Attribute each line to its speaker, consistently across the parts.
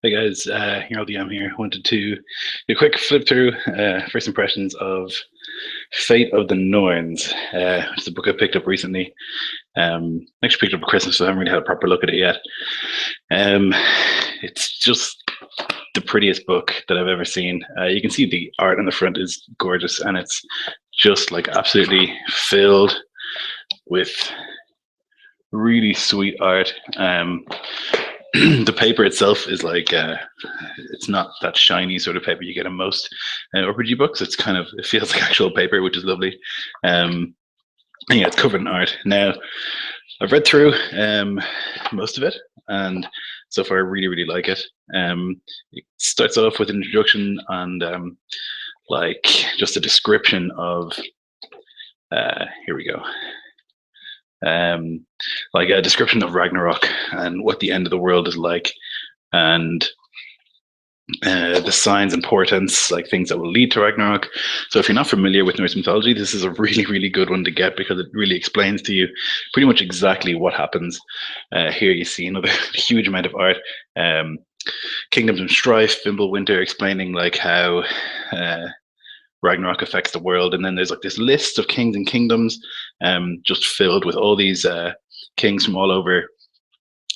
Speaker 1: Hey guys, here I'm here. Wanted to do a quick flip through first impressions of Fate of the Norns, which is a book I picked up recently. I actually picked it up at Christmas, so I haven't really had a proper look at it yet. Um, it's just the prettiest book that I've ever seen. You can see the art on the front is gorgeous, and it's just like absolutely filled with really sweet art. The paper itself is like it's not that shiny sort of paper you get in most RPG books. It feels like actual paper, which is lovely. And yeah, it's covered in art. Now I've read through most of it, and so far I really like it. It starts off with an introduction and like just a description of here we go. Like a description of Ragnarok and what the end of the world is like, and the signs and portents, like things that will lead to Ragnarok. So if you're not familiar with Norse mythology, this is a really good one to get because it really explains to you pretty much exactly what happens. Here you see another huge amount of art. Kingdoms and strife, Fimbulwinter explaining like how Ragnarok affects the world, and then there's like this list of kings and kingdoms, just filled with all these kings from all over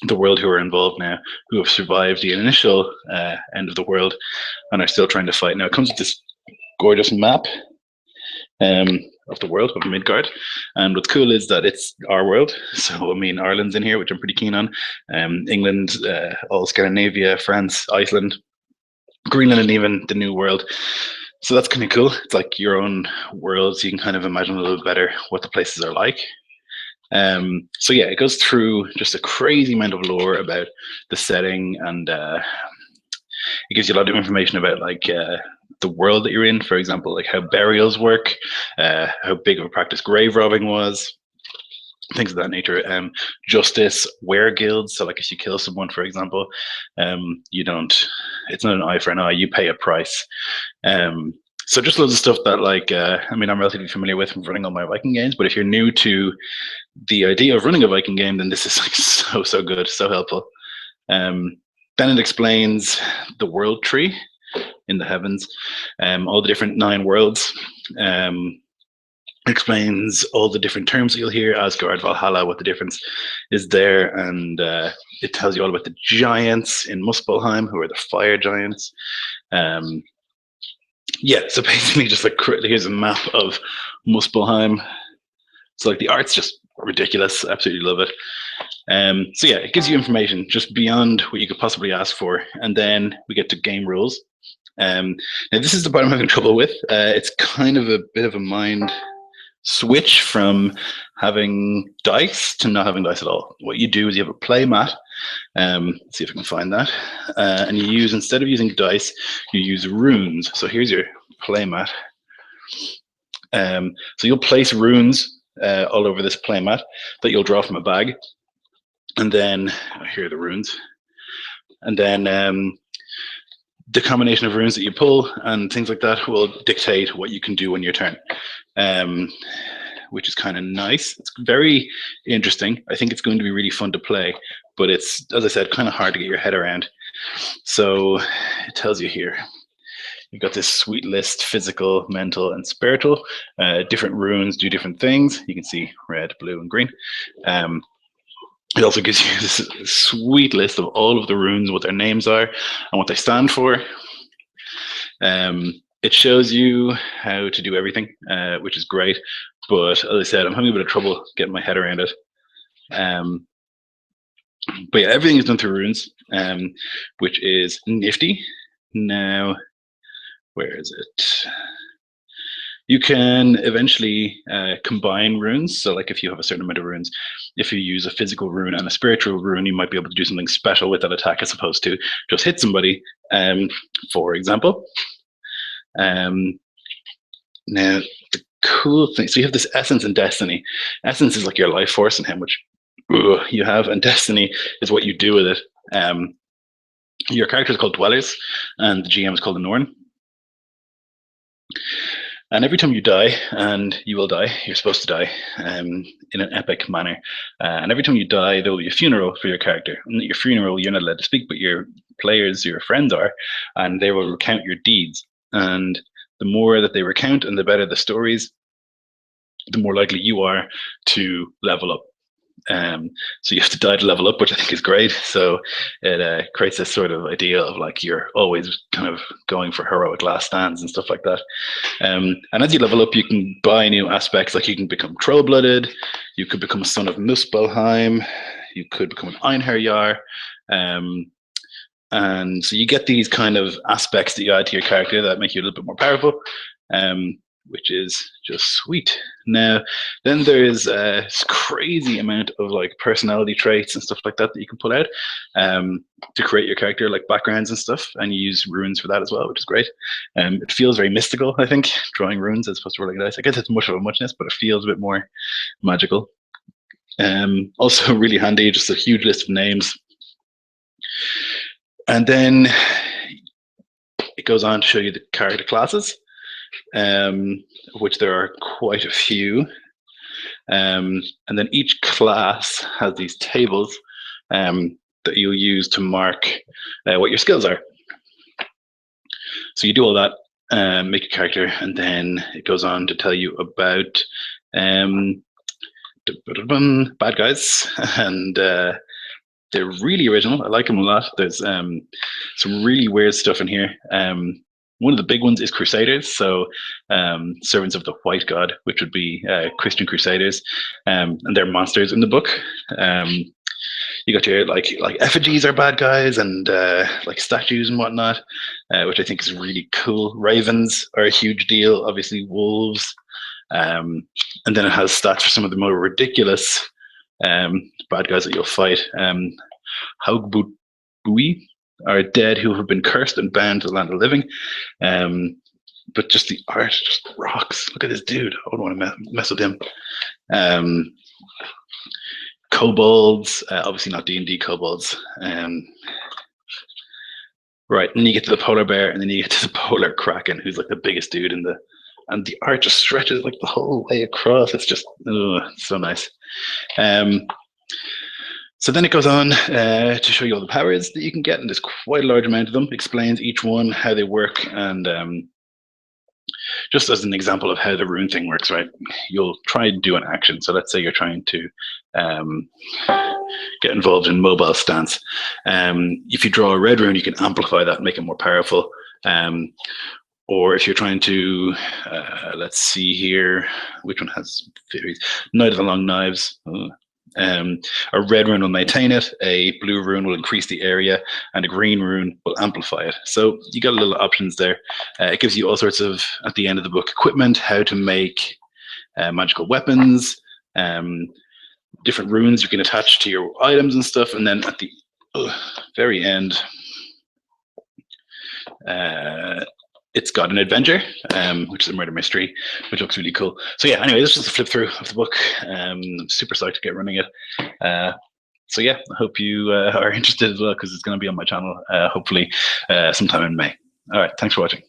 Speaker 1: the world who are involved now, who have survived the initial end of the world and are still trying to fight. Now it comes with this gorgeous map of the world of Midgard, and what's cool is that it's our world. So I mean, Ireland's in here, which I'm pretty keen on. England, all Scandinavia, France, Iceland, Greenland, and even the New World. So that's kind of cool. It's like your own world, so you can kind of imagine a little better what the places are like. So yeah, it goes through just a crazy amount of lore about the setting, and it gives you a lot of information about like the world that you're in. For example, like how burials work, how big of a practice grave robbing was, things of that nature. Justice, were guilds. So like if you kill someone, for example, you don't. It's not an eye for an eye. You pay a price. So just loads of stuff that like I mean, I'm relatively familiar with from running all my Viking games. But if you're new to the idea of running a Viking game, then this is like so good, so helpful. Then it explains the world tree in the heavens, all the different 9 worlds. Explains all the different terms that you'll hear, Asgard, Valhalla, what the difference is there, and it tells you all about the giants in Muspelheim, who are the fire giants. Yeah, so basically just like here's a map of Muspelheim. So like the art's just ridiculous, absolutely love it. So yeah, it gives you information just beyond what you could possibly ask for, and then we get to game rules. Now this is the part I'm having trouble with. It's kind of a bit of a mind switch from having dice to not having dice at all. What you do is you have a play mat. Let's see if I can find that. And you use, instead of using dice, you use runes. So here's your play mat. So you'll place runes all over this play mat that you'll draw from a bag. And then, here are the runes. And then the combination of runes that you pull and things like that will dictate what you can do on your turn, which is kind of nice. It's very interesting. I think it's going to be really fun to play, but it's, as I said, kind of hard to get your head around. So it tells you here, you've got this sweet list: physical, mental, and spiritual. Different runes do different things. You can see red, blue, and green. It also gives you this sweet list of all of the runes, what their names are, and what they stand for. It shows you how to do everything, which is great. But as I said, I'm having a bit of trouble getting my head around it. But yeah, everything is done through runes, which is nifty. Now, where is it? You can eventually combine runes. So like if you have a certain amount of runes, if you use a physical rune and a spiritual rune, you might be able to do something special with that attack as opposed to just hit somebody, for example. Now, the cool thing, so you have this essence and destiny. Essence is like your life force in him, which you have, and destiny is what you do with it. Your character is called Dwellers, and the GM is called a Norn. And every time you die, and you will die, you're supposed to die in an epic manner. And every time you die, there will be a funeral for your character. And at your funeral, you're not allowed to speak, but your players, your friends are, and they will recount your deeds. And the more that they recount and the better the stories, the more likely you are to level up. So you have to die to level up, which I think is great. So it creates this sort of idea of like you're always kind of going for heroic last stands and stuff like that. And as you level up, you can buy new aspects. Like you can become troll-blooded, you could become a son of Muspelheim, you could become an Einherjar. And so you get these kind of aspects that you add to your character that make you a little bit more powerful. Which is just sweet. Now, then there is a crazy amount of like personality traits and stuff like that that you can pull out to create your character, like backgrounds and stuff, and you use runes for that as well, which is great. It feels very mystical, I think, drawing runes as opposed to rolling dice. I guess it's much of a muchness, but it feels a bit more magical. Also really handy, just a huge list of names. And then it goes on to show you the character classes. Which there are quite a few. And then each class has these tables that you'll use to mark what your skills are. So you do all that, make a character, and then it goes on to tell you about bad guys, and they're really original. I like them a lot. There's some really weird stuff in here. One of the big ones is Crusaders, so servants of the White God, which would be Christian Crusaders, and they're monsters in the book. You got your like effigies are bad guys, and like statues and whatnot, which I think is really cool. Ravens are a huge deal. Obviously, wolves, and then it has stats for some of the more ridiculous bad guys that you'll fight. Haugbui are dead who have been cursed and bound to the land of the living. But just the art just rocks. Look at this dude. I wouldn't want to mess with him. Kobolds, obviously not D&D kobolds. Right, and then you get to the polar bear, and then you get to the polar kraken, who's like the biggest dude in the, and the art just stretches like the whole way across. It's just so nice. So then it goes on to show you all the powers that you can get, and there's quite a large amount of them. Explains each one, how they work, and just as an example of how the rune thing works, right? You'll try and do an action. So let's say you're trying to get involved in mobile stance. If you draw a red rune, you can amplify that and make it more powerful. Or if you're trying to, let's see here, which one has theories? Knight of the Long Knives. A red rune will maintain it, a blue rune will increase the area, and a green rune will amplify it. So you got a little options there. It gives you all sorts of, at the end of the book, equipment, how to make magical weapons, different runes you can attach to your items and stuff, and then at the very end, it's got an adventure, which is a murder mystery, which looks really cool. So yeah, anyway, this is just a flip through of the book. I'm super psyched to get running it. So yeah, I hope you are interested as well, because it's going to be on my channel, hopefully sometime in May. All right, thanks for watching.